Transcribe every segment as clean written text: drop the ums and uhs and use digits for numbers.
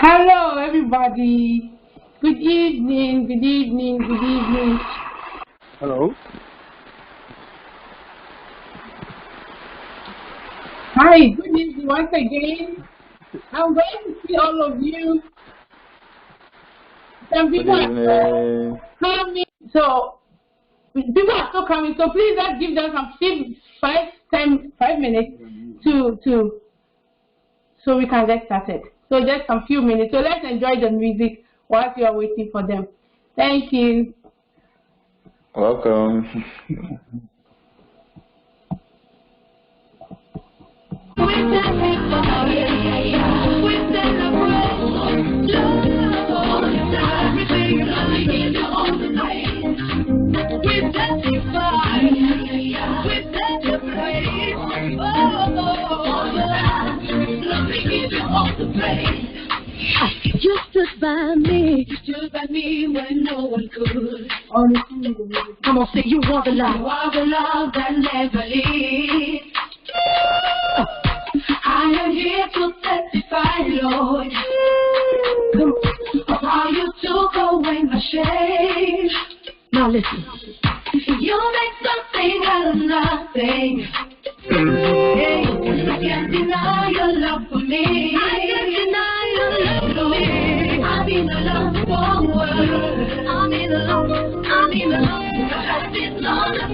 Hello, everybody. Good evening, good evening, good evening. Hello. Hi, good evening once again. I'm glad to see all of you. Some people are coming, so people are still coming. So please let's give them some 5 minutes so we can get started. So just some few minutes. So let's enjoy the music whilst you are waiting for them. Thank you. Welcome. You stood by me when no one could. Come on, say you want the love. You are the love that never leaves. I am here to testify, Lord, of how you took away my shame. Now listen. You make something out of nothing. Hey, I can't deny your love for me. I can't deny your love for me. I'm in the love forward. I'm in the love. I've been on the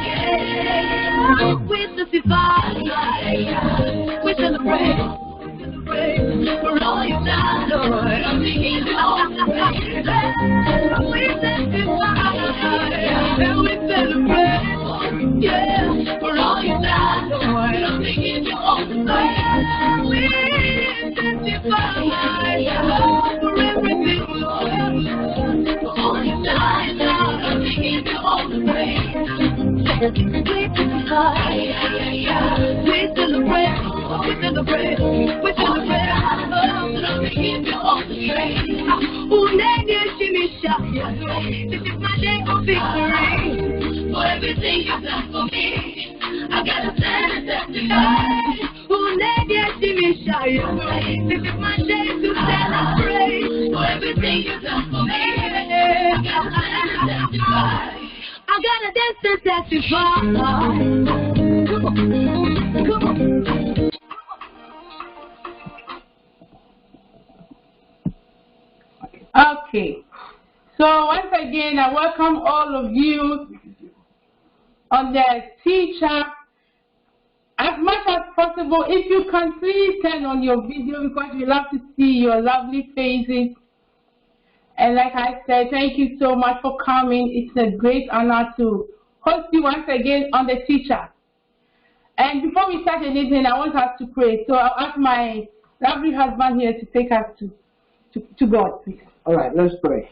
again. We testify. We celebrate. For all you've done, Lord. I'm singing all the praise. We testify. And we celebrate. Yeah, for all you've done, Lord, I'm singing you all the praise. We testify for everything, Lord. For all you've done, Lord, I'm singing you all the praise. We testify, we celebrate, we celebrate, we celebrate. Oh, I'm singing you all the praise. This is my day of victory. For everything you've done for me, I gotta stand and testify. This is my day to celebrate. For everything you've done for me, I gotta stand and testify. I gotta dance and testify. Come on, come on. Okay. So once again, I welcome all of you on the teacher. As much as possible, if you can please turn on your video because we love to see your lovely faces. And like I said, thank you so much for coming. It's a great honor to host you once again on the teacher. And before we start anything, I want us to pray. So I'll ask my lovely husband here to take us to God, please. All right, let's pray.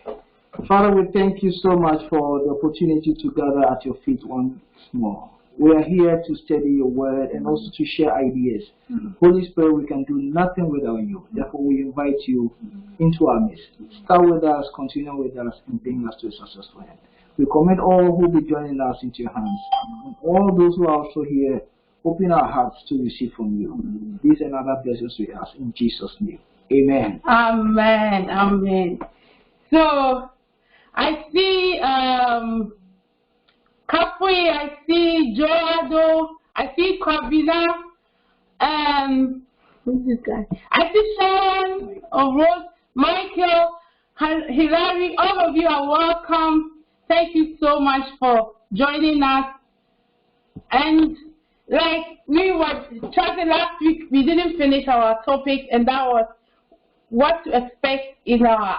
Father, we thank you so much for the opportunity to gather at your feet once more. We are here to study your word and also to share ideas. Holy Spirit, we can do nothing without you. Therefore, we invite you into our midst. Start with us, continue with us, and bring us to a successful end. We commit all who will be joining us into your hands. And all those who are also here, open our hearts to receive from you. These and other blessings we ask in Jesus' name. Amen. Amen. Amen. So I see Kapui, I see Dodoo, I see Kwabina, who's this guy? I see Sharon, Rose, Michael, Hilary, all of you are welcome. Thank you so much for joining us. And like we were chatting last week, we didn't finish our topic, and that was what to expect in your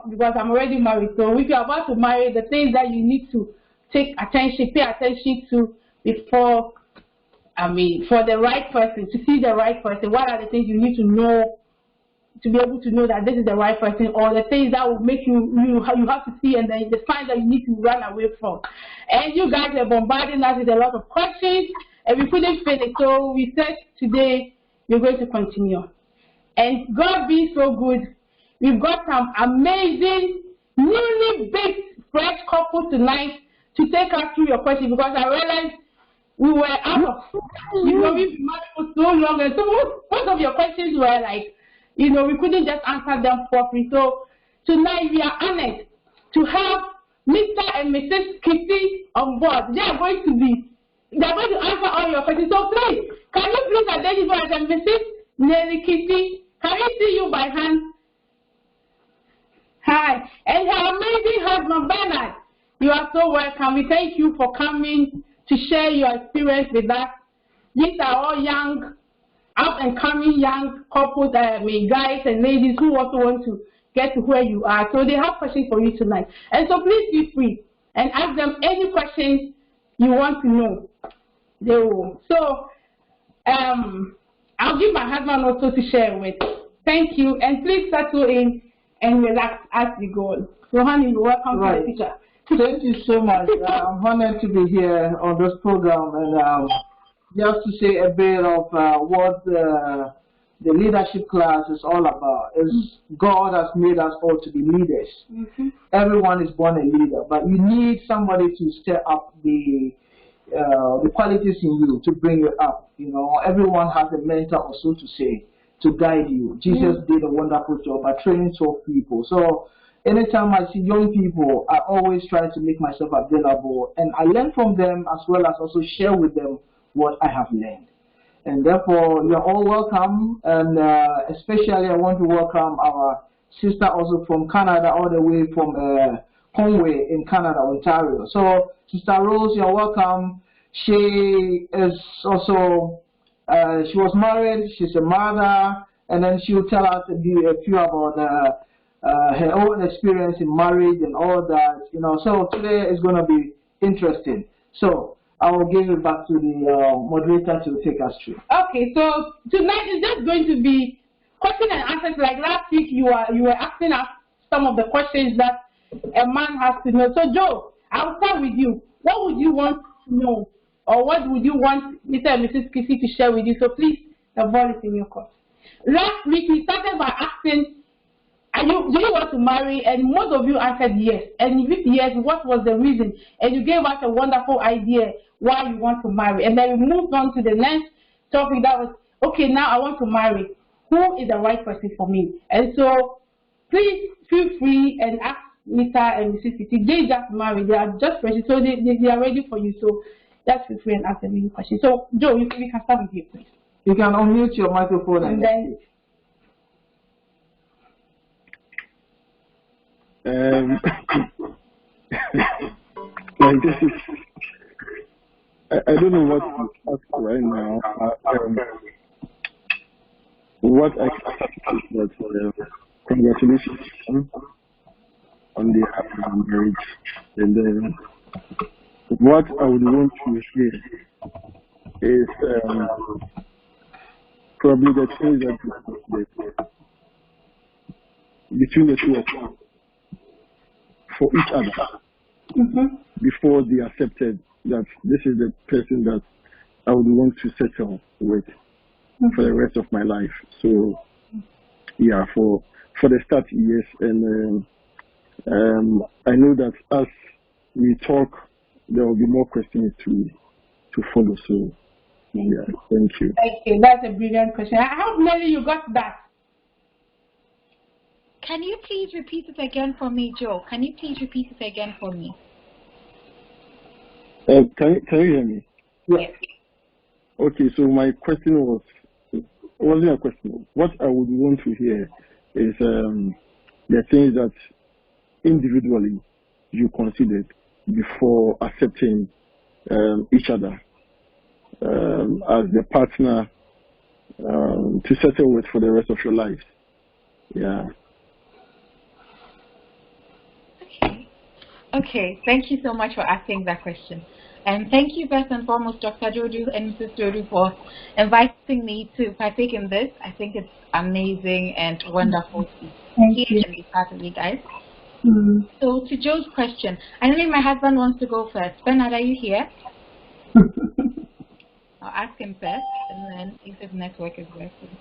because I'm already married. So if you're about to marry, the things that you need to pay attention to before, for the right person, to see the right person. What are the things you need to know to be able to know that this is the right person, or the things that will make you have to see, and then the signs that you need to run away from. And you guys are bombarding us with a lot of questions, and we couldn't finish. So we said today we're going to continue. And God be so good. We've got some amazing, newly baked fresh couple tonight to take us through your questions, because I realized we were out of, we've been married for so long, and so most of your questions were like, you know, we couldn't just answer them properly. So tonight we are honored to have Mr. and Mrs. Kitty on board. They are going to answer all your questions. So please, can you please identify as Mrs. Nelly Kitty? Can we see you by hand? Hi. And her amazing husband, Bernard. You are so welcome. We thank you for coming to share your experience with us. These are all young, up-and-coming young couples, guys and ladies who also want to get to where you are. So they have questions for you tonight. And so please feel free and ask them any questions you want to know. They will. So I'll give my husband also to share with. Thank you. And please settle in and relax as we go. So honey, you're welcome to the picture. Thank you so much. I'm honored to be here on this program, and just to say a bit of what the leadership class is all about. Is God has made us all to be leaders. Everyone is born a leader, but you need somebody to step up the qualities in you to bring you up. You know, everyone has a mentor or so to say to guide you. Jesus did a wonderful job by training 12 people. So anytime I see young people, I always try to make myself available, and I learn from them as well as also share with them what I have learned. And therefore, you're all welcome, and especially I want to welcome our sister also from Canada, all the way from Conway in Canada, Ontario. So, Sister Rose, you're welcome. She is also, she was married, she's a mother, and then she'll tell us a few about her own experience in marriage and all that, you know. So today is going to be interesting. So I will give it back to the moderator to take us through. Okay, so tonight is just going to be question and answers. Like last week, you were asking us some of the questions that a man has to know. So Joe, I'll start with you. What would you want to know, or what would you want Mr. and Mrs. Kissy to share with you? So please, the ball is in your court. Last week we started by asking, do you want to marry? And most of you answered yes. And if yes, what was the reason? And you gave us a wonderful idea why you want to marry. And then we moved on to the next topic that was, okay, now I want to marry. Who is the right person for me? And so please feel free and ask Mr. and Mrs. Kitty. They just married. They are just ready. So they are ready for you. So just feel free and ask them any questions. So Joe, we can start with you, please. You can unmute your microphone and then. Like this is, I don't know what to ask right now. What I can say is that congratulations on the happy marriage, and then what I would want to hear is probably the things that between the two of them for each other before they accepted that this is the person that I would want to settle with for the rest of my life. So yeah, for the start, yes, and I know that as we talk, there will be more questions to follow. So yeah, thank you. Thank you. That's a brilliant question. I hope Nelly you got that. Can you please repeat it again for me, Joe? Can you please repeat it again for me? Can you hear me? Yes. Okay, so my question wasn't a question. What I would want to hear is the things that individually you considered before accepting each other as the partner to settle with for the rest of your life. Yeah. Okay, thank you so much for asking that question. And thank you first and foremost, Dr. Dodoo and Mrs. Dodoo, for inviting me to partake in this. I think it's amazing and wonderful to hear and be part of you guys. So to Joe's question, I think my husband wants to go first. Bernard, are you here? I'll ask him first, and then if his network is working.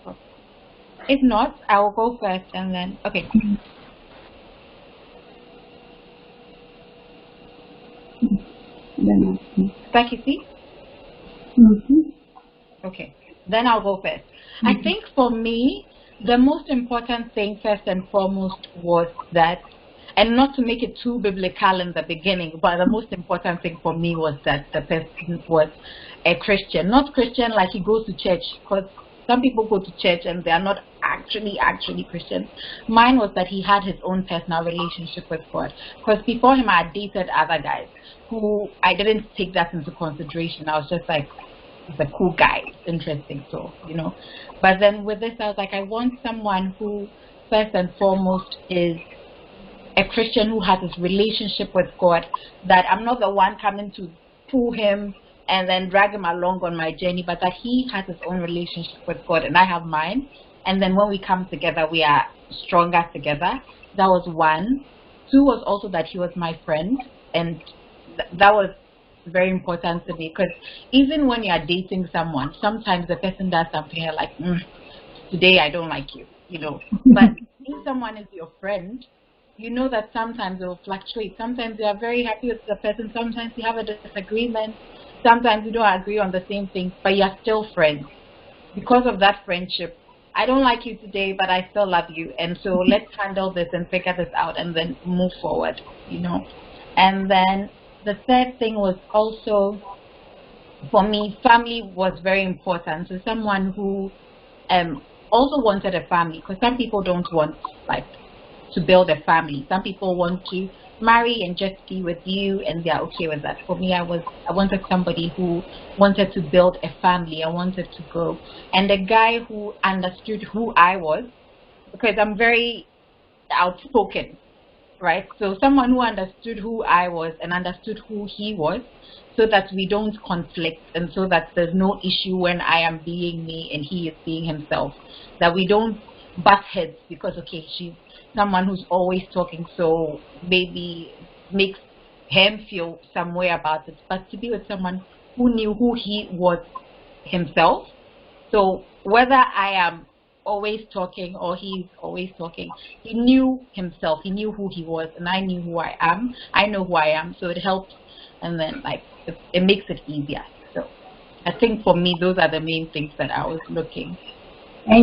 If not, I will go first, and then, okay. Back you see? Okay, then I'll go first. I think for me, The most important thing, first and foremost, was that, and not to make it too biblical in the beginning, but the most important thing for me was that the person was a Christian. Not Christian like he goes to church, because some people go to church and they are not actually Christians. Mine was that he had his own personal relationship with God. Because before him, I had dated other guys who I didn't take that into consideration. I was just like, the cool guy, interesting, so, you know. But then with this, I was like, I want someone who, first and foremost, is a Christian who has this relationship with God, that I'm not the one coming to pull him and then drag him along on my journey, but that he has his own relationship with God and I have mine. And then when we come together, we are stronger together. That was one. Two was also that he was my friend, and that was very important to me, because even when you are dating someone, sometimes the person does something you're like, today I don't like you, you know. But if someone is your friend, you know that sometimes it will fluctuate. Sometimes you are very happy with the person, sometimes you have a disagreement, sometimes you don't agree on the same things, but you're still friends. Because of that friendship, I don't like you today, but I still love you, and so let's handle this and figure this out and then move forward, you know. And then the third thing was also, for me, family was very important. So someone who also wanted a family, because some people don't want, like, to build a family. Some people want to marry and just be with you, and they're okay with that. For me, I wanted somebody who wanted to build a family. I wanted to grow, and a guy who understood who I was, because I'm very outspoken, right? So someone who understood who I was and understood who he was, so that we don't conflict, and so that there's no issue when I am being me and he is being himself. That we don't butt heads because, okay, she's someone who's always talking, so maybe makes him feel some way about it. But to be with someone who knew who he was himself, so whether I am always talking or he's always talking, he knew himself, he knew who he was, and I knew who I am. I know who I am, so it helps, and then like it makes it easier. So I think for me, those are the main things that I was looking at. I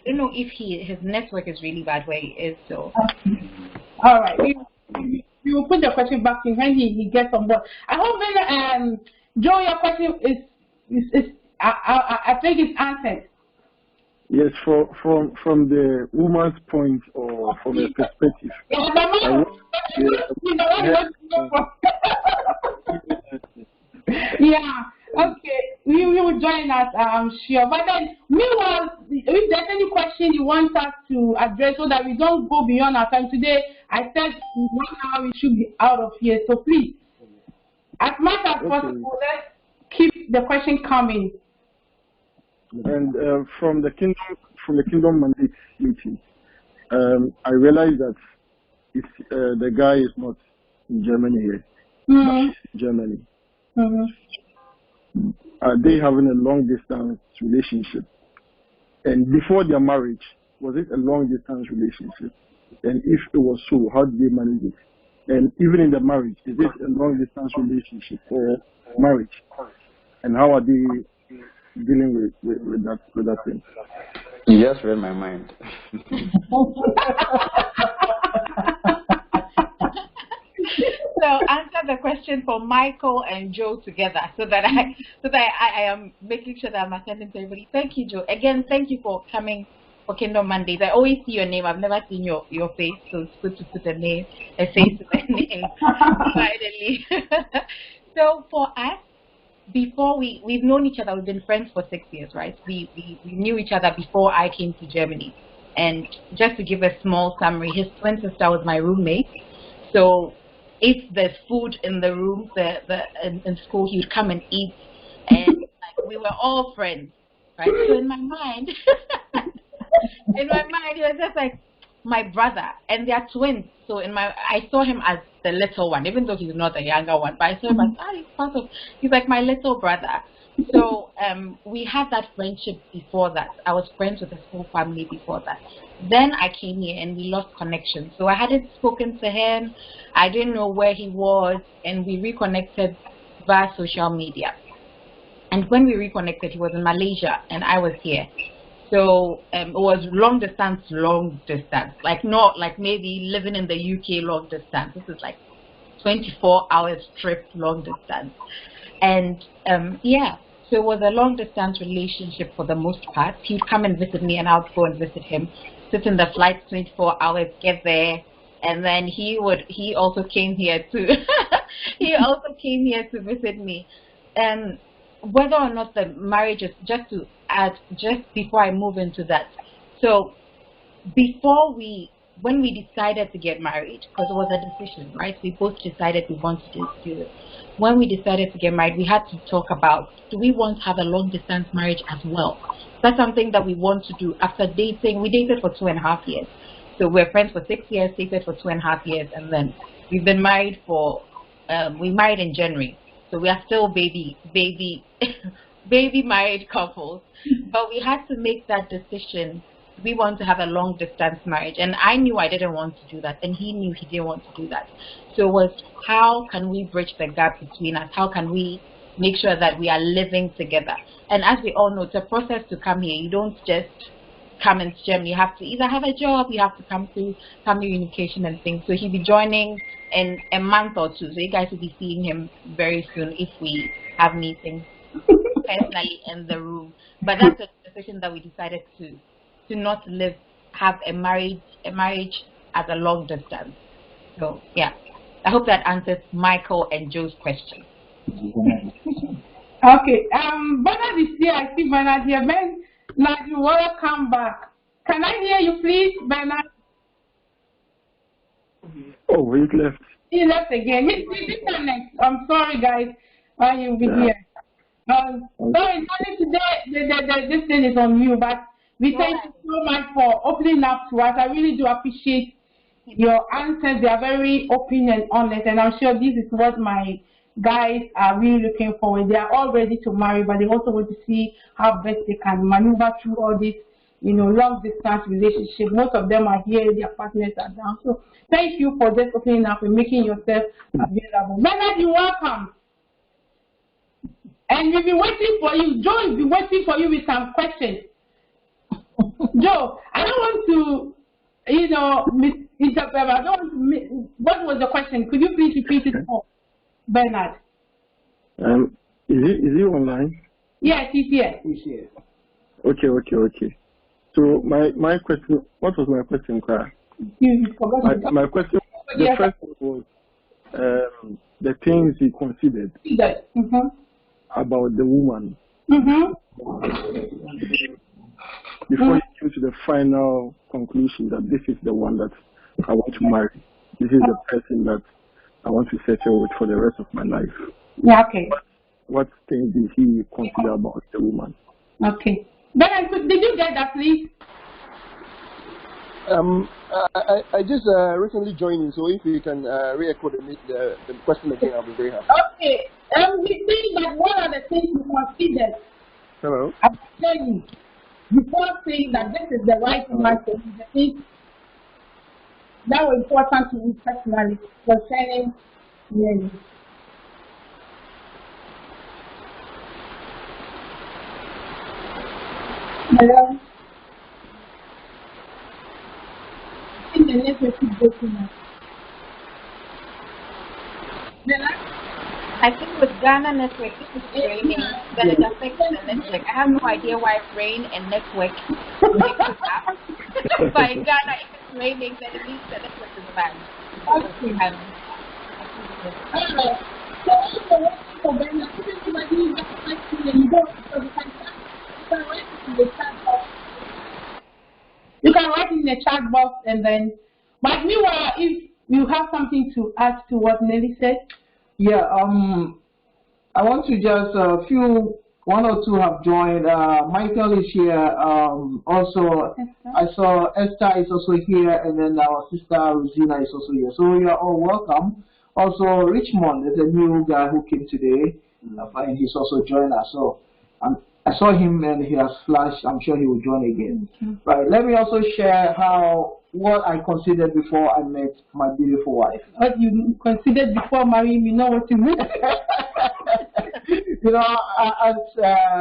don't know if his network is really bad where he is, so. All right. You will put the question back in when he gets on board. I hope then, Joe, your question is I think it's answered. Yes, from the woman's point or from a perspective. Yeah, okay. You will join us, I'm sure. But then, meanwhile, if there's any question you want us to address so that we don't go beyond our time today, I said 1 hour we should be out of here. So please, as much as possible, let's keep the question coming. And from the Kingdom Mandate meeting, I realized that the guy is not in Germany yet. Mm-hmm. In Germany. Mm-hmm. They having a long distance relationship, and before their marriage, was it a long distance relationship? And if it was so, how did they manage it? And even in the marriage, is it a long distance relationship or marriage? And how are they dealing with that thing? You just read my mind. So answer the question for Michael and Joe together, so that I am making sure that I'm attending to everybody. Thank you, Joe. Again, thank you for coming for Kingdom Mondays. I always see your name. I've never seen your face, so it's good to put a face to the name. Finally. So for us, before we've known each other, we've been friends for 6 years, right? We knew each other before I came to Germany. And just to give a small summary, his twin sister was my roommate. So if there's food in the room, in school, he would come and eat, and like, we were all friends, right? So in my mind, he was just like my brother, and they are twins. So I saw him as the little one, even though he's not the younger one, but I saw him as he's like my little brother. So we had that friendship before that. I was friends with his whole family before that. Then I came here and we lost connection. So I hadn't spoken to him. I didn't know where he was, and we reconnected via social media. And when we reconnected, he was in Malaysia and I was here. So it was long distance, like not like maybe living in the UK long distance. This is like 24 hours trip long distance. And yeah, so it was a long distance relationship for the most part. He'd come and visit me and I would go and visit him, sit in the flight 24 hours, get there, and then he also came here to he also came here to visit me. And whether or not the marriage is, just to add, just before I move into that, so when we decided to get married, because it was a decision, right? We both decided we wanted to do it. When we decided to get married, we had to talk about, do we want to have a long distance marriage as well? That's something that we want to do after dating. We dated for 2.5 years. So we're friends for 6 years, dated for 2.5 years, and then we've been married for, we married in January. So we are still baby married couples. But we had to make that decision. We want to have a long distance marriage, and I knew I didn't want to do that, and he knew he didn't want to do that. So it was, how can we bridge the gap between us? How can we make sure that we are living together? And as we all know, it's a process to come here. You don't just come in Germany. You have to either have a job, you have to come through family unification and things. So he'll be joining in a month or two. So you guys will be seeing him very soon if we have meetings personally in the room. But that's a decision that we decided to not have a marriage as a long distance. So yeah, I hope that answers Michael and Joe's question. Okay, Bernard is here. I see Bernard here. Bernard, you want to come back? Can I hear you, please, Bernard? Oh, he left. He left again. He's disconnected. I'm sorry, guys. You'll be here. Sorry, only today this thing is on you, but we thank you so much for opening up to us. I really do appreciate your answers. They are very open and honest, and I'm sure this is what my guys are really looking for. They are all ready to marry, but they also want to see how best they can maneuver through all this, long distance relationship. Most of them are here, their partners are down. So thank you for just opening up and making yourself available. Bernard, you're welcome. And we've been waiting for you. Joe has been waiting for you with some questions. Joe, I don't want to, misinterpret. I don't want to. What was the question? Could you please repeat it for Bernard? Is he online? Yes, he's here. He's here. Okay. So my question. What was my question, Clara? You forgot. My question. The first one was the things he considered about the woman. Before you came to the final conclusion that this is the one that I want to marry. This is the person that I want to settle with for the rest of my life. Yeah, okay. What things did he consider about the woman? Okay. Bernard, did you get that, please? I just recently joined in, so if you can re-echo the question again, I'll be very happy. Okay. We think that one of the things we considered. Hello? I'm telling you, before saying that this is the right man for you, the things that were important to you personally concerning Mary. Hello? I think the network is breaking up. I think with Ghana network, this is raining, that it affects the network. I have no idea why rain and network mix up. But in Ghana, if it's raining, then it means the network is bad. Okay. So, Bernard, you can write in the chat box and then, but meanwhile, if you have something to add to what Nelly said. Yeah, I want to just one or two have joined. Michael is here. Also, Esther. I saw Esther is also here, and then our sister Rosina is also here. So you are all welcome. Also, Richmond is a new guy who came today, and he's also joined us. So I saw him and he has flashed. I'm sure he will join again. Right. Let me also share what I considered before I met my beautiful wife. What you considered before marrying me, know what you mean? You know, as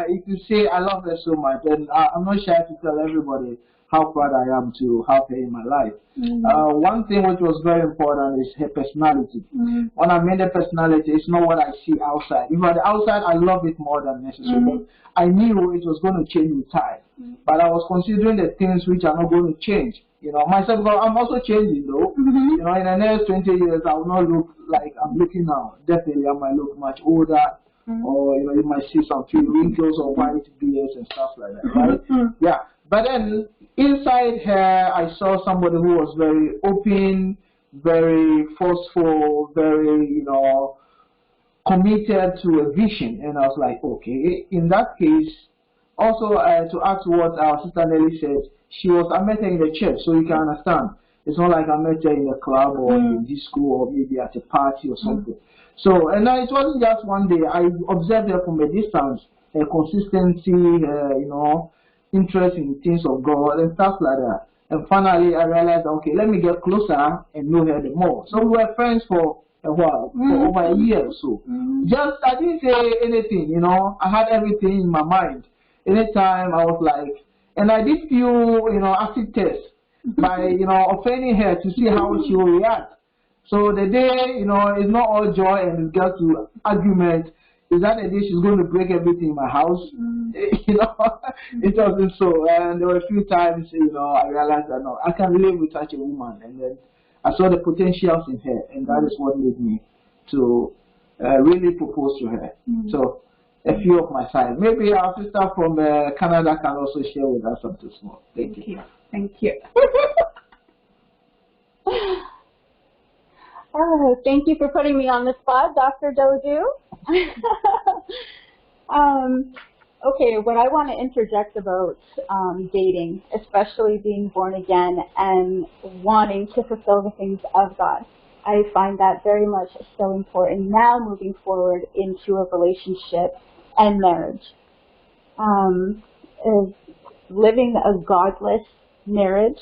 you can see, I love her so much, and I'm not shy to tell everybody how proud I am to have her in my life. One thing which was very important is her personality. When I mean the personality, it's not what I see outside. If on the outside, I love it more than necessary. I knew it was going to change with time, but I was considering the things which are not going to change. You know, myself, I'm also changing though. You know, in the next 20 years, I will not look like I'm looking now. Definitely, I might look much older, or you know, you might see some few wrinkles or white beards and stuff like that, right? Yeah. But then inside her, I saw somebody who was very open, very forceful, very, you know, committed to a vision. And I was like, okay, in that case, also to add to what our sister Nelly said, I met her in the church, so you can understand. It's not like I met her in a club or in a disco or maybe at a party or something. So, and it wasn't just one day. I observed her from a distance, her consistency, her, you know, interest in things of God and stuff like that. And finally, I realized, okay, let me get closer and know her more. So we were friends for a while, for over a year or so. Just, I didn't say anything, you know. I had everything in my mind. Anytime I was like, and I did few, you know, acid tests by, you know, offending her to see how she will react. So the day, you know, it's not all joy and it got to argument. Is that the day she's going to break everything in my house? You know, it wasn't so. And there were a few times, you know, I realized that no, I can live with such a woman. And then I saw the potentials in her, and that is what made me to really propose to her. So a few of my side. Maybe our sister from Canada can also share with us something small. Thank you. Thank you. Oh, thank you for putting me on the spot, Dr. Dodoo. Okay, what I want to interject about dating, especially being born again and wanting to fulfill the things of God, I find that very much so important now moving forward into a relationship and marriage. Living a godless marriage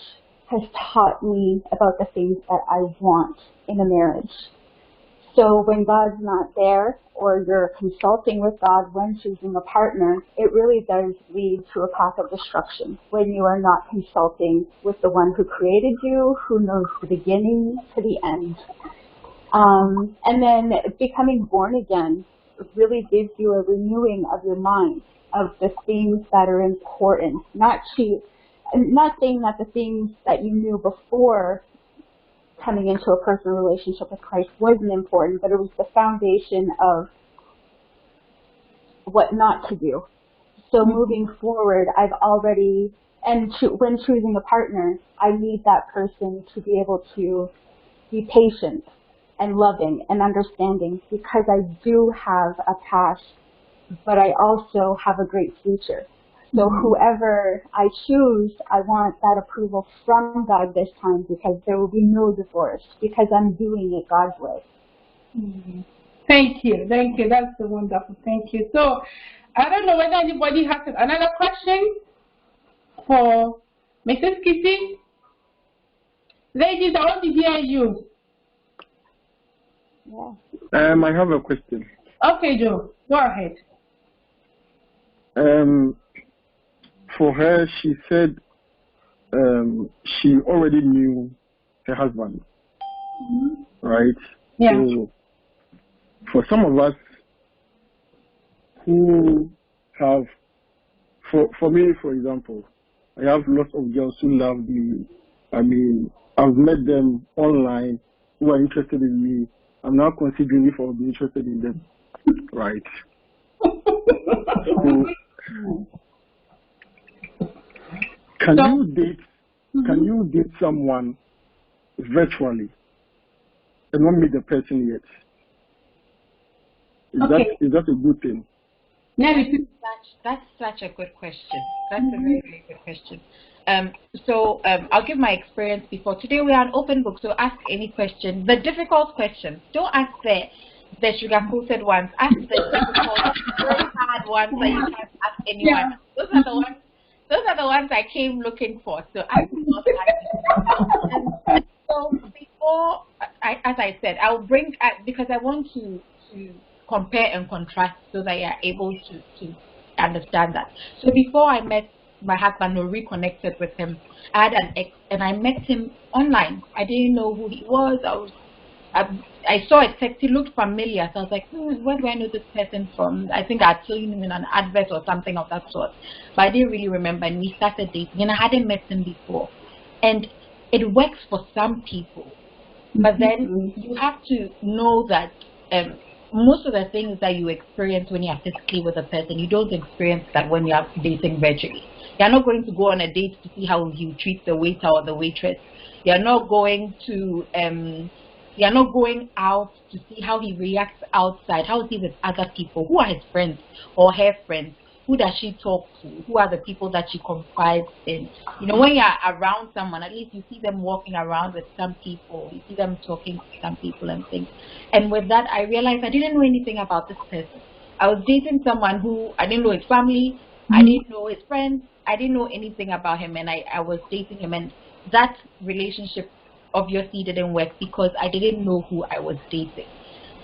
has taught me about the things that I want in a marriage. So when God's not there, or you're consulting with God when choosing a partner, it really does lead to a path of destruction when you are not consulting with the one who created you, who knows the beginning to the end. And then becoming born again really gives you a renewing of your mind, of the things that are important, not saying that the things that you knew before coming into a personal relationship with Christ wasn't important, but it was the foundation of what not to do. So moving forward, I've already, when choosing a partner, I need that person to be able to be patient and loving and understanding, because I do have a past, but I also have a great future. So whoever I choose, I want that approval from God this time, because there will be no divorce, because I'm doing it God's way. Thank you. Thank you. That's wonderful. Thank you. So, I don't know whether anybody has another question for Mrs. Kitty. Ladies, I want to hear you. Yeah. I have a question. Okay, Joe. Go ahead. For her, she said she already knew her husband, right? Yeah. So for some of us who have, for me, for example, I have lots of girls who love me. I mean, I've met them online who are interested in me. I'm now considering if I'll be interested in them, right? So, Can you date someone virtually and not meet the person yet? Is that a good thing? That's such a good question. That's a very, very good question. I'll give my experience before. Today we are an open book, so ask any question. The difficult questions. Don't ask the sugar-coated ones. Ask the difficult, very hard ones that you can't ask anyone. Yeah. Those are the ones I came looking for. So I will not ask. So before, as I said, I'll bring, because I want to compare and contrast so that you're able to understand that. So before I met my husband or reconnected with him, I had an ex and I met him online. I didn't know who he was. I saw a text, he looked familiar, so I was like, where do I know this person from? I think I'd seen him in an advert or something of that sort, but I didn't really remember, and we started dating, and I hadn't met him before. And it works for some people, but then you have to know that most of the things that you experience when you're physically with a person, you don't experience that when you're dating virtually. You're not going to go on a date to see how you treat the waiter or the waitress. You're not going to you're not going out to see how he reacts outside. How is he with other people? Who are his friends or her friends? Who does she talk to? Who are the people that she confides in? You know, when you're around someone, at least you see them walking around with some people. You see them talking to some people and things. And with that, I realized I didn't know anything about this person. I was dating someone who I didn't know his family. I didn't know his friends. I didn't know anything about him. And I was dating him. And that relationship obviously didn't work because I didn't know who I was dating.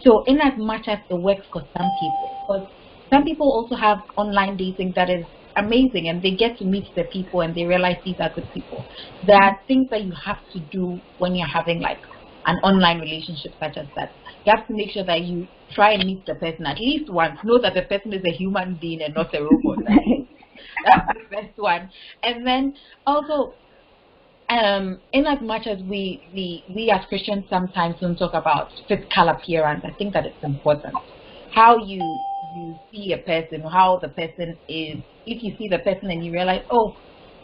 So in as much as it works for some people, because some people also have online dating that is amazing and they get to meet the people and they realize these are good people. There are things that you have to do when you're having like an online relationship such as that. You have to make sure that you try and meet the person at least once. Know that the person is a human being and not a robot. That's the first one. And then also, in as much as we as Christians sometimes don't talk about physical appearance, I think that it's important. How you see a person, how the person is. If you see the person and you realize, oh,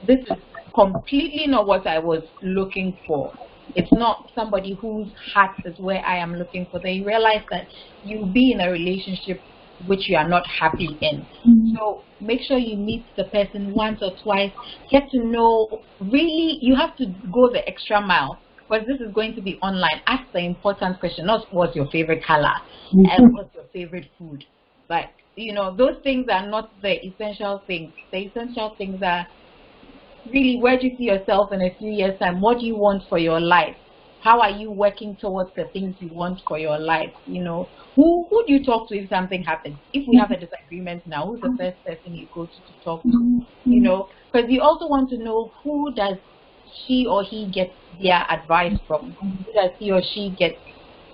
this is completely not what I was looking for. It's not somebody whose heart is where I am looking for. Then you realize that you'll be in a relationship which you are not happy in. So make sure you meet the person once or twice. Get to know, really, you have to go the extra mile. Because this is going to be online. Ask the important question, not what's your favorite color and what's your favorite food. But, you know, those things are not the essential things. The essential things are really, where do you see yourself in a few years' time? What do you want for your life? How are you working towards the things you want for your life? You know, who do you talk to if something happens? If we have a disagreement now, who's the first person you go to talk to? You know, because you also want to know who does she or he get their advice from? Who does he or she get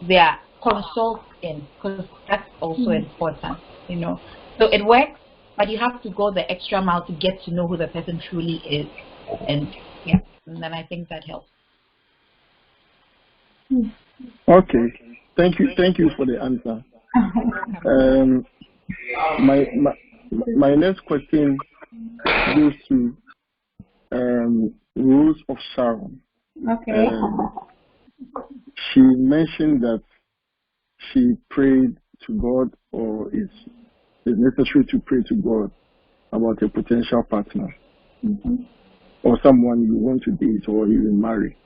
their consult in? Because that's also important, you know. So it works, but you have to go the extra mile to get to know who the person truly is. And yeah, and then I think that helps. Okay, thank you for the answer. My next question goes to Rose of Sharon. Okay. She mentioned that she prayed to God, or it's necessary to pray to God about a potential partner or someone you want to date or even marry.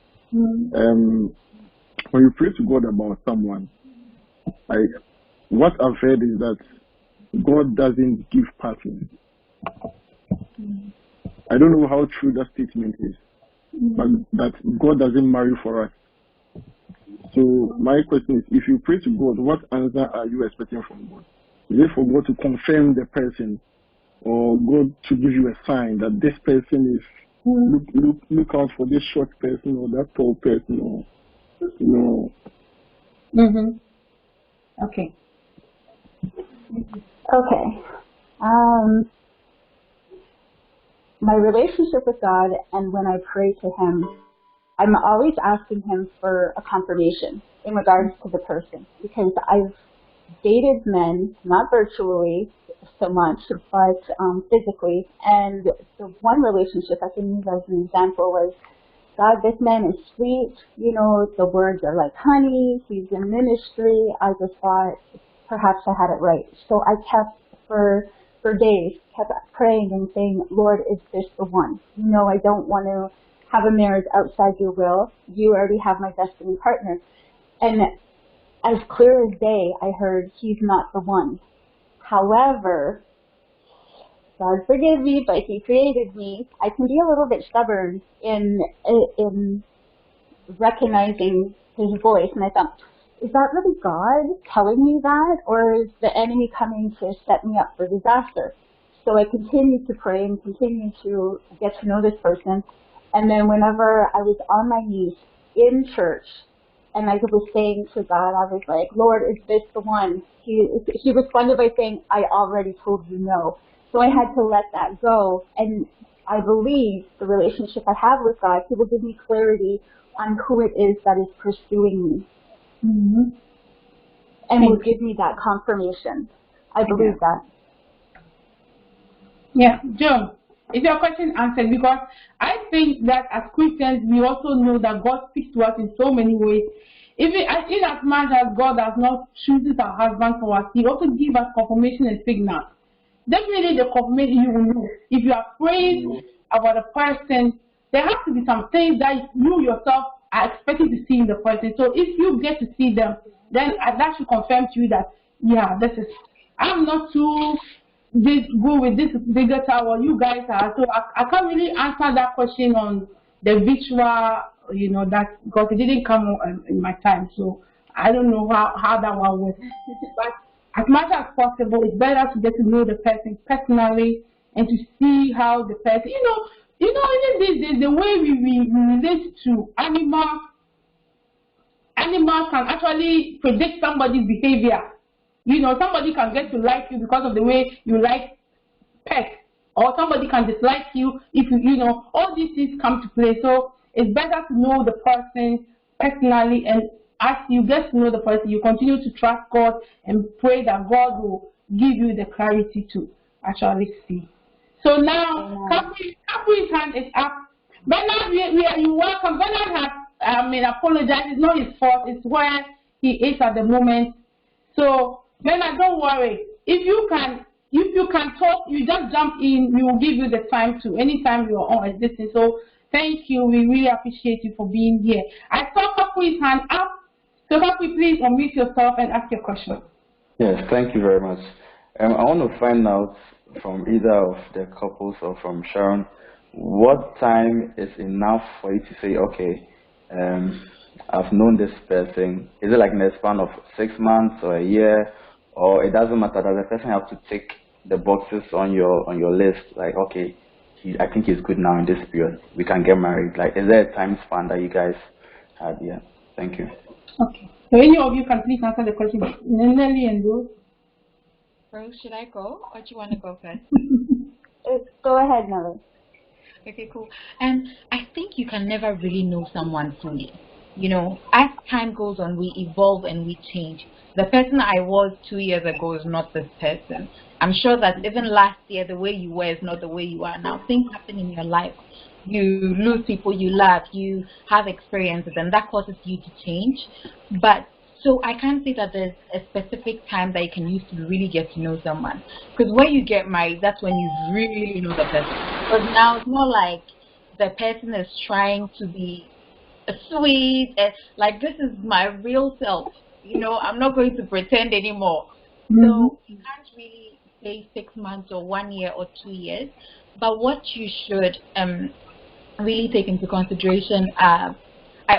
When you pray to God about someone, what I've heard is that God doesn't give partners. I don't know how true that statement is, but that God doesn't marry for us. So my question is, if you pray to God, what answer are you expecting from God? Is it for God to confirm the person, or God to give you a sign that this person is look out for this short person or that tall person, or you know? Okay. My relationship with God, and when I pray to Him, I'm always asking Him for a confirmation in regards to the person, because I've dated men, not virtually so much, but physically, and the one relationship I can use as an example was, God, this man is sweet, you know, the words are like honey, he's in ministry. I just thought perhaps I had it right. So I kept, for days, kept praying and saying, Lord, is this the one? You know, I don't want to have a marriage outside your will. You already have my destiny partner. And as clear as day, I heard, he's not the one. However, God forgive me, but He created me. I can be a little bit stubborn in recognizing His voice. And I thought, is that really God telling me that, or is the enemy coming to set me up for disaster? So I continued to pray and continued to get to know this person. And then whenever I was on my knees in church and I was saying to God, I was like, Lord, is this the one? He responded by saying, I already told you no. So I had to let that go. And I believe the relationship I have with God, He will give me clarity on who it is that is pursuing me. Mm-hmm. And will give me that confirmation. I believe that. Yeah, Joe, is your question answered? Because I think that as Christians, we also know that God speaks to us in so many ways. Even in as much as God does not choose our husband for us, He also gives us confirmation and signal. Definitely the confirmation you will know. If you are praying about a person, there has to be some things that you yourself are expecting to see in the person. So if you get to see them, then that should confirm to you that, yeah, I'm not too good with this bigger tower, you guys are. So I can't really answer that question on the visual, that because it didn't come in my time. So I don't know how that one works. But as much as possible, it's better to get to know the person personally and to see how the person, even these days, the way we relate to animals can actually predict somebody's behavior. Somebody can get to like you because of the way you like pets, or somebody can dislike you if all these things come to play. So it's better to know the person personally, and as you get to know the person, you continue to trust God and pray that God will give you the clarity to actually see. So now, Capri's hand is up. Bernard, you welcome. Bernard has apologized. It's not his fault. It's where he is at the moment. So Bernard, don't worry. If you can talk, you just jump in. We will give you the time to anytime you are on this. So thank you. We really appreciate you for being here. I saw Capri's hand up. So Capri, please unmute yourself and ask your question. Yes, thank you very much. I want to find out from either of the couples or from Sharon, what time is enough for you to say, okay, I've known this person. Is it like in the span of 6 months or a year, or it doesn't matter? Does the person have to tick the boxes on your list? Like, okay, I think he's good now in this period. We can get married. Like, is there a time span that you guys had? Yeah, thank you. Okay. So any of you can please answer the question. Nelly and Rose. Rose, should I go, or do you want to go first? Go ahead, Nelly. Okay, cool. And I think you can never really know someone fully. As time goes on, we evolve and we change. The person I was 2 years ago is not this person. I'm sure that even last year, the way you were is not the way you are now. Things happen in your life. You lose people you love, you have experiences, and that causes you to change. But so I can't say that there's a specific time that you can use to really get to know someone. Because when you get married, that's when you really know the person. But now it's more like the person is trying to be sweet, and like, this is my real self. I'm not going to pretend anymore. So you can't really say 6 months or 1 year or 2 years. But what you should really take into consideration, I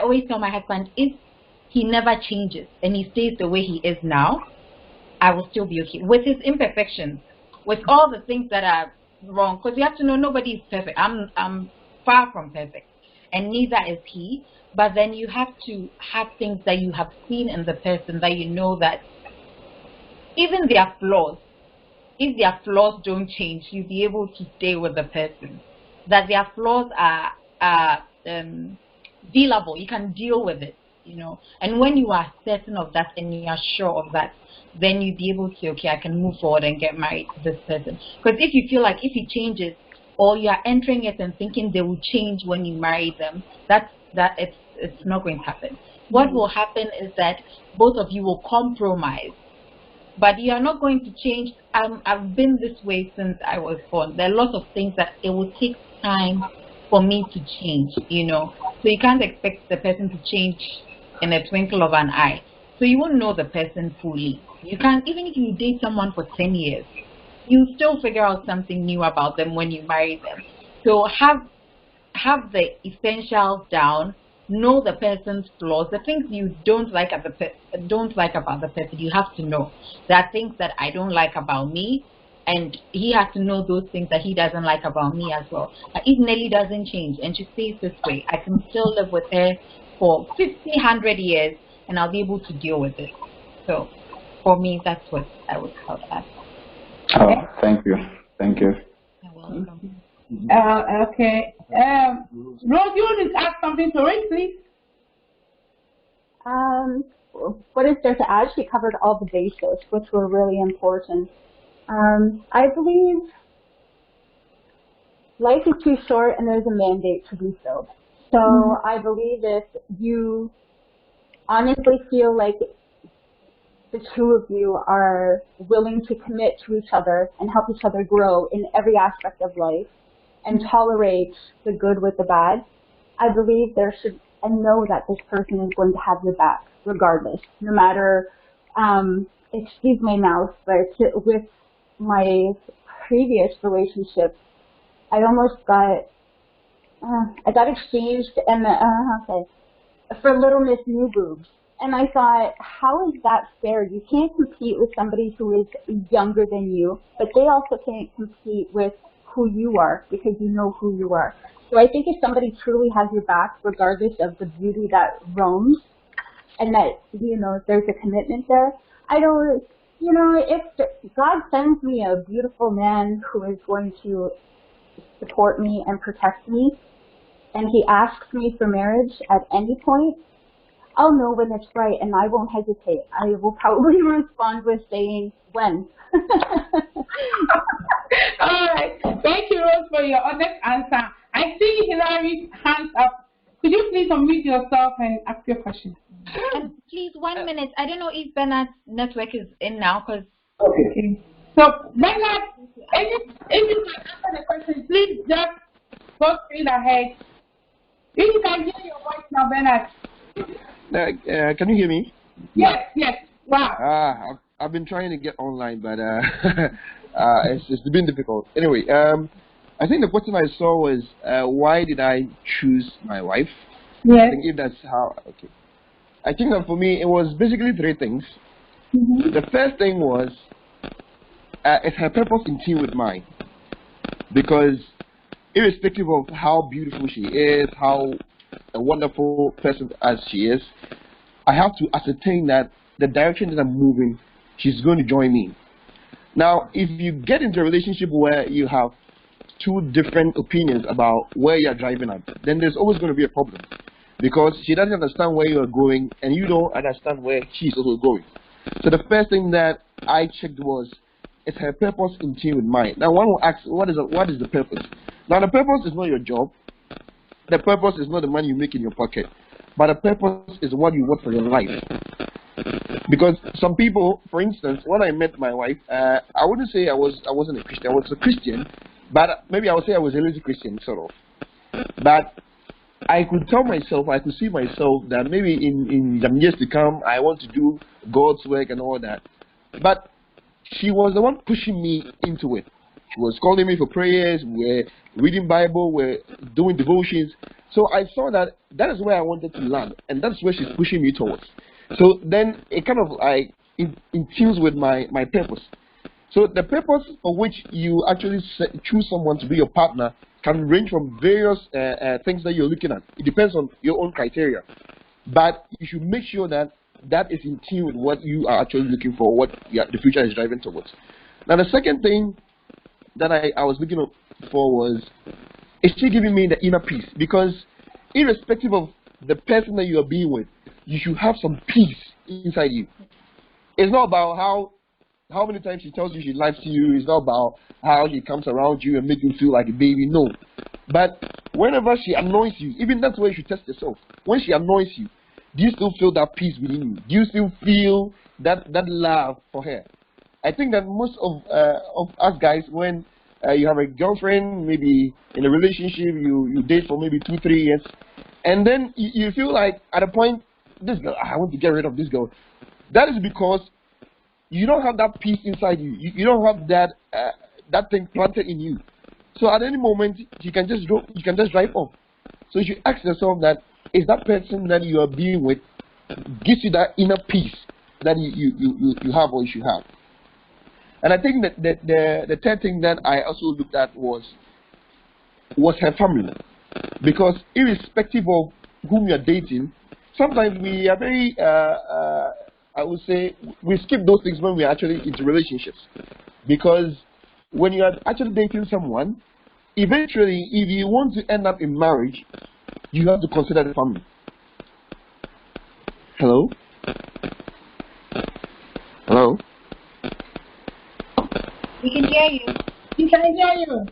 always tell my husband, if he never changes and he stays the way he is now, I will still be okay with his imperfections, with all the things that are wrong. Because you have to know, nobody is perfect. I'm far from perfect, and neither is he. But then you have to have things that you have seen in the person that you know that even their flaws, if their flaws don't change, you'll be able to stay with the person. That their flaws are dealable. You can deal with it, And when you are certain of that and you are sure of that, then you'll be able to say, okay, I can move forward and get married to this person. Because if you feel like if he changes, or you are entering it and thinking they will change when you marry them, it's not going to happen. What will happen is that both of you will compromise. But you are not going to change. I've been this way since I was born. There are lots of things that it will take time for me to change, So you can't expect the person to change in a twinkle of an eye. So you won't know the person fully. You can't, even if you date someone for 10 years, you still figure out something new about them when you marry them. So have the essentials down, know the person's flaws, the things you don't like about the person. You have to know. There are things that I don't like about me, and he has to know those things that he doesn't like about me as well. Like if Nelly doesn't change and she stays this way, I can still live with her for 50, 100 years, and I'll be able to deal with it. So for me, that's what I would call that. Oh, thank you. Thank you. You're welcome. Okay. Rose, you want to add something to it, please? What is there to add? She covered all the bases, which were really important. I believe life is too short and there's a mandate to be filled. So I believe if you honestly feel like the two of you are willing to commit to each other and help each other grow in every aspect of life and tolerate the good with the bad, I believe there should, and know that this person is going to have your back regardless, no matter, excuse my mouth, but with my previous relationship, I almost got, I got exchanged and, for Little Miss New Boobs. And I thought, how is that fair? You can't compete with somebody who is younger than you, but they also can't compete with who you are because you know who you are. So I think if somebody truly has your back, regardless of the beauty that roams, and that, you know, there's a commitment there, I don't, you know, if God sends me a beautiful man who is going to support me and protect me, and he asks me for marriage at any point, I'll know when it's right, and I won't hesitate. I will probably respond with saying, when. All right. Thank you, Rose, for your honest answer. I see Hilary's hands up. Could you please unmute yourself and ask your question? And please, 1 minute. I don't know if Bernard's network is in now, because... Okay. So, Bernard, if you can answer the question, please just go straight ahead. If you can hear your voice now, Bernard. Can you hear me? Yes, yes. Wow. I've been trying to get online, but it's been difficult. Anyway, I think the question I saw was, why did I choose my wife? Yes. I think if that's how, okay. I think that for me, it was basically three things. The first thing was, it's her purpose in tune with mine. Because irrespective of how beautiful she is, how a wonderful person as she is, I have to ascertain that the direction that I'm moving, she's going to join me. Now, if you get into a relationship where you have two different opinions about where you're driving at, then there's always going to be a problem. Because she doesn't understand where you're going, and you don't understand where she's also going. So the first thing that I checked was, is her purpose in tune with mine? Now, one will ask, what is the purpose? Now, the purpose is not your job. The purpose is not the money you make in your pocket. But the purpose is what you want for your life. Because some people, for instance, when I met my wife, I wouldn't say I wasn't a Christian. I was a Christian, but maybe I would say I was a lazy Christian, sort of. But I could tell myself, I could see myself that maybe in the years to come, I want to do God's work and all that. But she was the one pushing me into it. She was calling me for prayers, we're reading Bible, we're doing devotions. So I saw that that is where I wanted to land, and that's where she's pushing me towards. So then it kind of like in tunes with my purpose. So the purpose for which you actually choose someone to be your partner can range from various things that you're looking at. It depends on your own criteria. But you should make sure that that is in tune with what you are actually looking for, what the future is driving towards. Now the second thing that I was looking for was, is she giving me the inner peace? Because irrespective of the person that you are being with, you should have some peace inside you. It's not about how many times she tells you she loves you. It's not about how she comes around you and makes you feel like a baby. No. But whenever she annoys you, even that's where you should test yourself. When she annoys you, do you still feel that peace within you? Do you still feel that love for her? I think that most of us guys, when you have a girlfriend, maybe in a relationship, you date for maybe 2-3 years, and then you feel like at a point, this girl, I want to get rid of this girl. That is because you don't have that peace inside you. You don't have that thing planted in you. So at any moment, you can just drive off. So you should ask yourself that, is that person that you are being with gives you that inner peace that you have or you should have. And I think that the third thing that I also looked at was her family. Because irrespective of whom you're dating, sometimes we are very, I would say, we skip those things when we're actually into relationships. Because when you are actually dating someone, eventually, if you want to end up in marriage, you have to consider the family. Hello? Hello? We can hear you. We can hear you.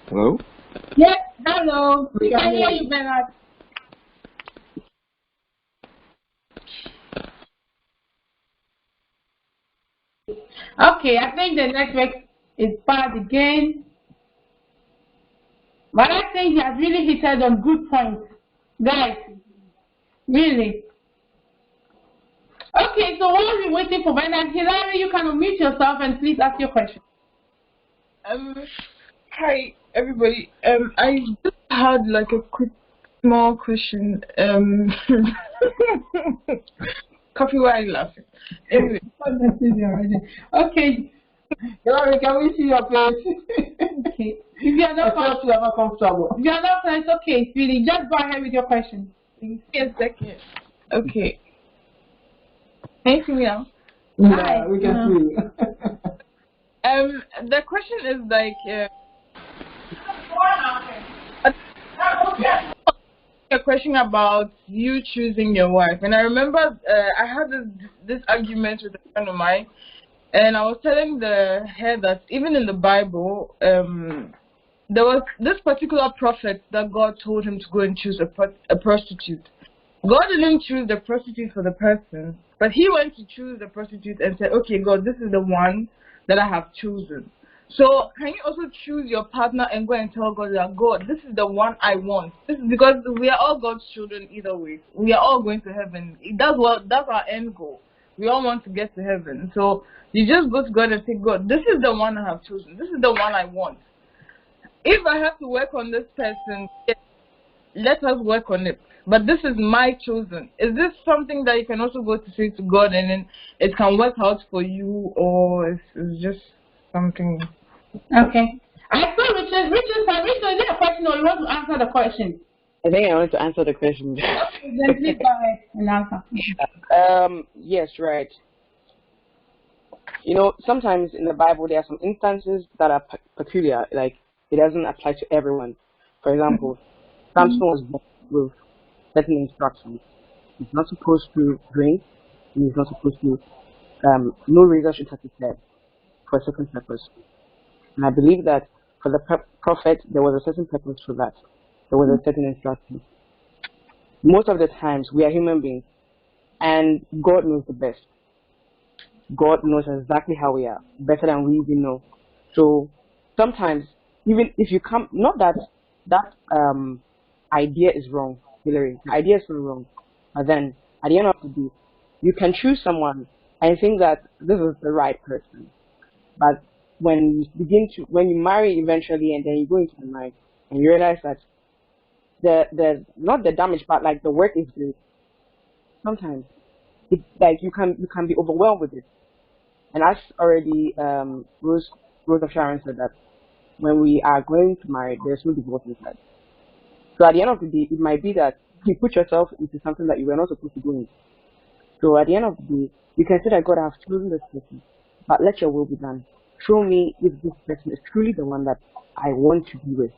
Hello? Yes, hello. We can hear you, Bernard. Okay, I think the network is bad again. But I think he has really hit on good points. Guys, really. Okay, so while we're waiting for Bernard, Hilary, you can unmute yourself and please ask your question. Hi, everybody. I just had like a quick, small question. Coffee, why are you laughing? Anyway. Okay. Hilary, can we see your face? Okay. If you are not comfortable. If you are not it's okay, sweetie. Just go ahead with your question. Please, a second. Okay. Can you see me now? Yeah, we can see you. The question is like, a question about you choosing your wife. And I remember I had this argument with a friend of mine, and I was telling her that even in the Bible, there was this particular prophet that God told him to go and choose a prostitute. God didn't choose the prostitute for the person, but he went to choose the prostitute and said, okay, God, this is the one that I have chosen. So can you also choose your partner and go and tell God that, God, this is the one I want? This is because we are all God's children either way. We are all going to heaven. That's our end goal. We all want to get to heaven. So you just go to God and say, God, this is the one I have chosen. This is the one I want. If I have to work on this person, let us work on it. But this is my chosen. Is this something that you can also go to say to God and then it can work out for you, or it's just something? Okay. I saw Richard. Richard, is there a question or you want to answer the question? I think I want to answer the question. Okay, then please go ahead and answer. Yes, right. You know, sometimes in the Bible there are some instances that are peculiar, like it doesn't apply to everyone. For example, Samson was born with certain instructions. He's not supposed to drink, and he's not supposed to, no razor should touch his head for a certain purpose. And I believe that for the prophet, there was a certain purpose for that. There was a certain instruction. Most of the times, we are human beings, and God knows the best. God knows exactly how we are, better than we even know. So sometimes, even if you come, not that idea is wrong, Hillary. The idea is not wrong. But then, at the end of the day, you can choose someone and think that this is the right person. But when you marry eventually and then you go into the marriage and you realize that the not the damage, but like the work is good, sometimes like you can be overwhelmed with it. And as already Rose of Sharon said that when we are going to marry, there's no divorce inside. So at the end of the day, it might be that you put yourself into something that you were not supposed to do in. So at the end of the day, you can say that God, I have chosen this person, but let your will be done. Show me if this person is truly the one that I want to be with.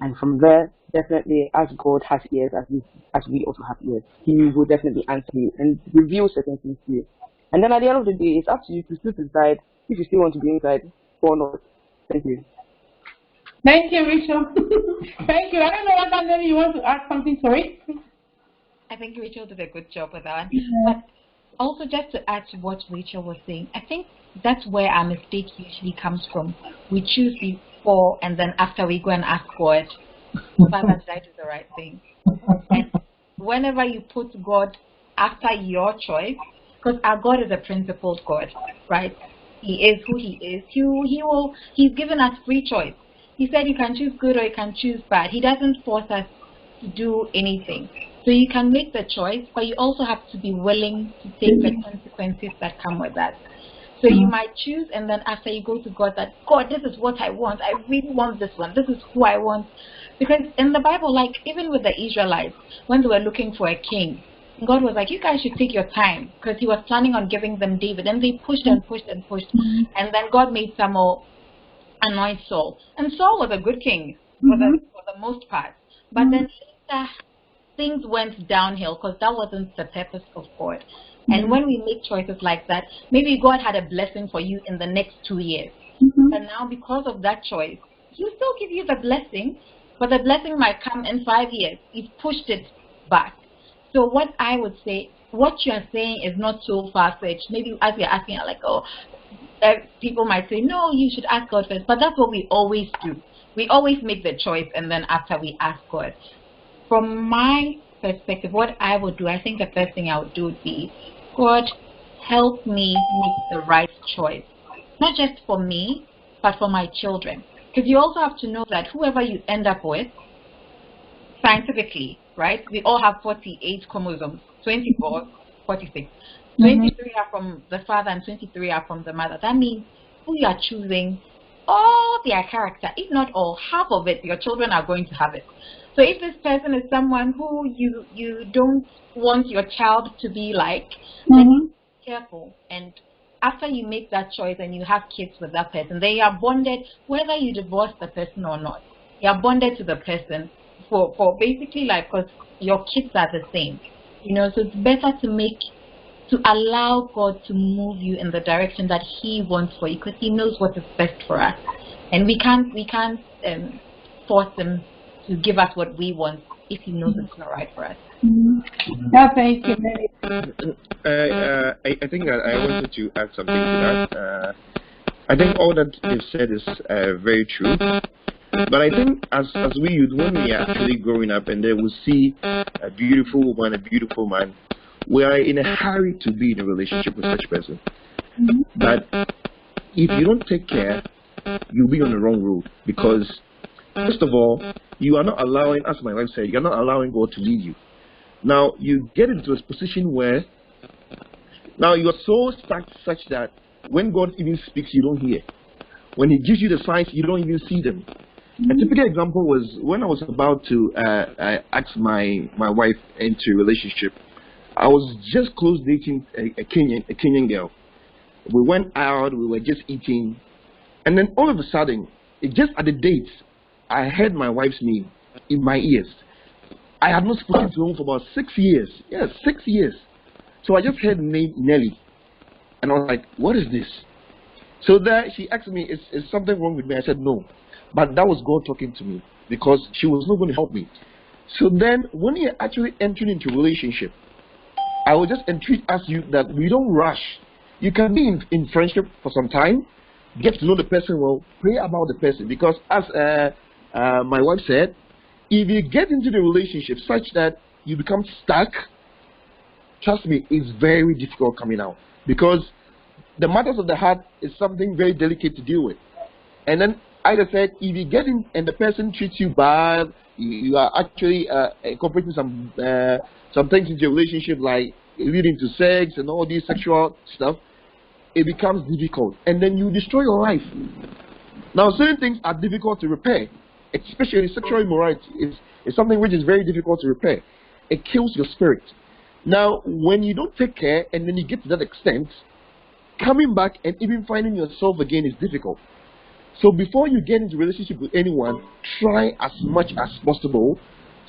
And from there, definitely, as God has ears, as we also have ears, He will definitely answer you and reveal certain things to you. And then at the end of the day, it's up to you to still decide if you still want to be inside or not. Thank you. Thank you, Rachel. Thank you. I don't know what maybe you want to add something to it. I think Rachel did a good job with that. Yeah. But also, just to add to what Rachel was saying, I think that's where our mistake usually comes from. We choose before, and then after we go and ask God, Father, did I do the right thing? And whenever you put God after your choice, because our God is a principled God, right? He is who He is. He's given us free choice. He said you can choose good or you can choose bad. He doesn't force us to do anything. So you can make the choice, but you also have to be willing to take the consequences that come with that. So you might choose, and then after you go to God, that God, this is what I want. I really want this one. This is who I want. Because in the Bible, like even with the Israelites, when they were looking for a king, God was like, you guys should take your time, because he was planning on giving them David. And they pushed and pushed and pushed. And then God made Samuel anoint Saul. And Saul was a good king for the most part. But then later, things went downhill because that wasn't the purpose of God. And when we make choices like that, maybe God had a blessing for you in the next 2 years. And now because of that choice, he'll still give you the blessing, but the blessing might come in 5 years. He's pushed it back. So what I would say, what you're saying is not so far-fetched. Maybe as you're asking, like, oh, people might say, no, you should ask God first. But that's what we always do. We always make the choice, and then after we ask God. From my perspective, what I would do, I think the first thing I would do would be, God, help me make the right choice. Not just for me, but for my children. Because you also have to know that whoever you end up with, scientifically, right, we all have 48 chromosomes, 24, 46. 23 are from the father and 23 are from the mother. That means who you are choosing, all their character, if not all, half of it, your children are going to have it. So if this person is someone who you don't want your child to be like, then be careful. And after you make that choice and you have kids with that person, they are bonded, whether you divorce the person or not. You are bonded to the person for basically like, because your kids are the same. You know, so it's better to allow God to move you in the direction that he wants for you, because he knows what is best for us. And we can't force him to give us what we want if he knows it's not right for us. Yeah, thank you. I think that I wanted to add something to that. I think all that you've said is very true. But I think as we youth, when we are actually growing up and then we see a beautiful woman, a beautiful man, we are in a hurry to be in a relationship with such person. But if you don't take care, you'll be on the wrong road, because first of all, you are not allowing, as my wife said, you're not allowing God to lead you. Now, you get into a position where now you are so stuck such that when God even speaks, you don't hear. When he gives you the signs, you don't even see them. A typical example was when I was about to ask my wife into a relationship. I was just close dating a Kenyan girl. We went out, we were just eating, and then all of a sudden, just at the date, I heard my wife's name in my ears. I had not spoken to her for about 6 years. Yes, 6 years. So I just heard the name Nelly. And I was like, what is this? So there she asked me, is something wrong with me? I said, no. But that was God talking to me, because she was not going to help me. So then when you're actually entering into a relationship, I will just entreat as you that we don't rush. You can be in friendship for some time, get to know the person well, pray about the person. Because as my wife said, if you get into the relationship such that you become stuck, trust me, it's very difficult coming out. Because the matters of the heart is something very delicate to deal with. And then I just said, if you get in and the person treats you bad, you are actually incorporating some things into your relationship, like leading to sex and all these sexual stuff, it becomes difficult. And then you destroy your life. Now, certain things are difficult to repair, especially sexual immorality is something which is very difficult to repair. It kills your spirit. Now, when you don't take care and then you get to that extent, coming back and even finding yourself again is difficult. So before you get into a relationship with anyone, try as much as possible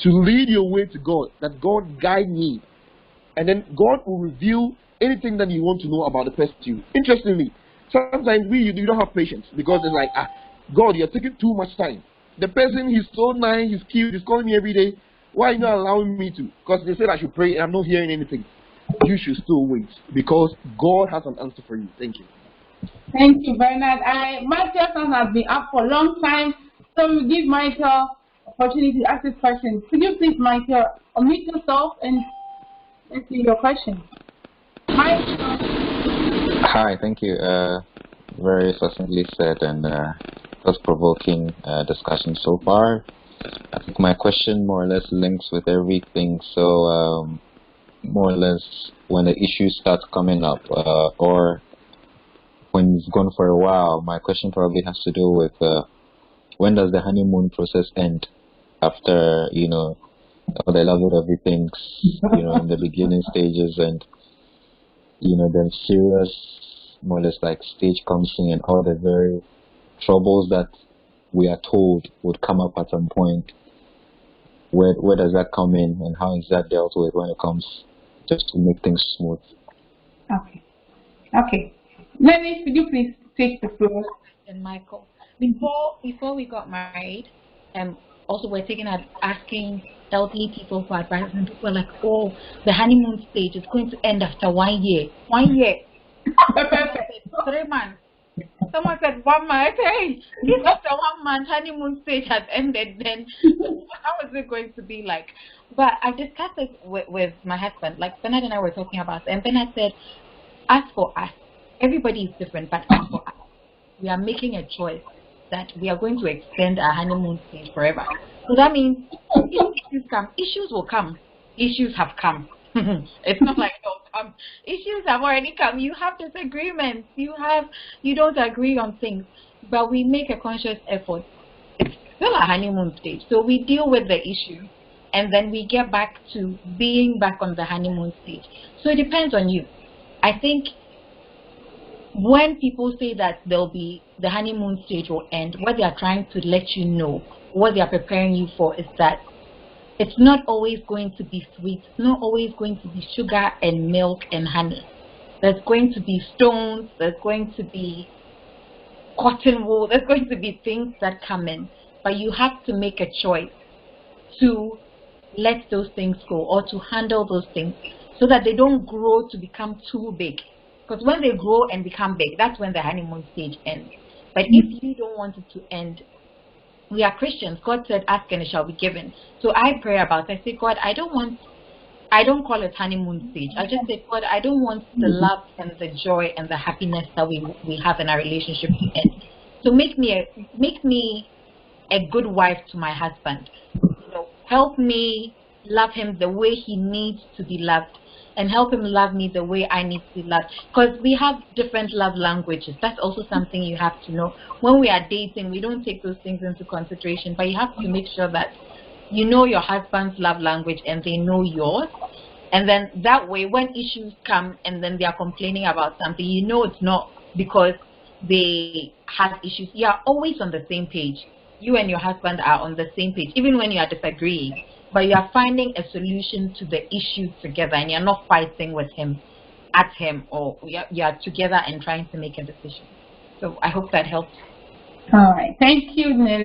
to lead your way to God, that God guide me. And then God will reveal anything that you want to know about the person to you. Interestingly, sometimes you don't have patience, because it's like, God, you're taking too much time. The person, he's so nice, he's cute, he's calling me every day. Why are you not allowing me to? Because they said I should pray and I'm not hearing anything. You should still wait, because God has an answer for you. Thank you. Thank you, Bernard. Michael's hand has been up for a long time, so we'll give Michael opportunity to ask his question. Could you please, Michael, unmute yourself and see your question? Michael. Hi, thank you. Very succinctly said and thought-provoking discussion so far. I think my question more or less links with everything. So more or less, when the issues start coming up, or when you've gone for a while, my question probably has to do with when does the honeymoon process end? After all the love of everything, in the beginning stages, and then serious, more or less like stage comes in, and all the very troubles that we are told would come up at some point. Where does that come in, and how is that dealt with when it comes, just to make things smooth? Okay. Lenny, could you please take the floor? And Michael, before we got married, also we're asking elderly people for advice, and people were like, oh, the honeymoon stage is going to end after 1 year. 1 year. 3 months. Someone said 1 month. Hey, if after 1 month honeymoon stage has ended, then how is it going to be like? But I discussed this with my husband. Like Bernard and I were talking about it, and Bernard said, as for us, everybody is different, but as for us, we are making a choice that we are going to extend our honeymoon stage forever. So that means issues will come. Issues have come. It's not like issues have already come. You have disagreements. You don't agree on things, but we make a conscious effort. It's still a honeymoon stage, so we deal with the issue, and then we get back to being back on the honeymoon stage. So it depends on you. I think when people say that the honeymoon stage will end, what they are trying to let you know, what they are preparing you for, is that it's not always going to be sweet. It's not always going to be sugar and milk and honey. There's going to be stones. There's going to be cotton wool. There's going to be things that come in. But you have to make a choice to let those things go, or to handle those things so that they don't grow to become too big. Because when they grow and become big, that's when the honeymoon stage ends. But if you don't want it to end, we are Christians. God said, ask and it shall be given. So I pray about it. I say, God, I don't call it honeymoon stage. I just say, God, I don't want the love and the joy and the happiness that we have in our relationship to end. So make me a good wife to my husband. Help me love him the way he needs to be loved, and help him love me the way I need to be loved. Because we have different love languages. That's also something you have to know. When we are dating, we don't take those things into consideration, but you have to make sure that you know your husband's love language and they know yours. And then that way, when issues come and then they are complaining about something, you know it's not because they have issues. You are always on the same page. You and your husband are on the same page, even when you are disagreeing. But you are finding a solution to the issue together, and you're not fighting with him, at him, or you are together and trying to make a decision. So I hope that helps. All right. Thank you, Nelly.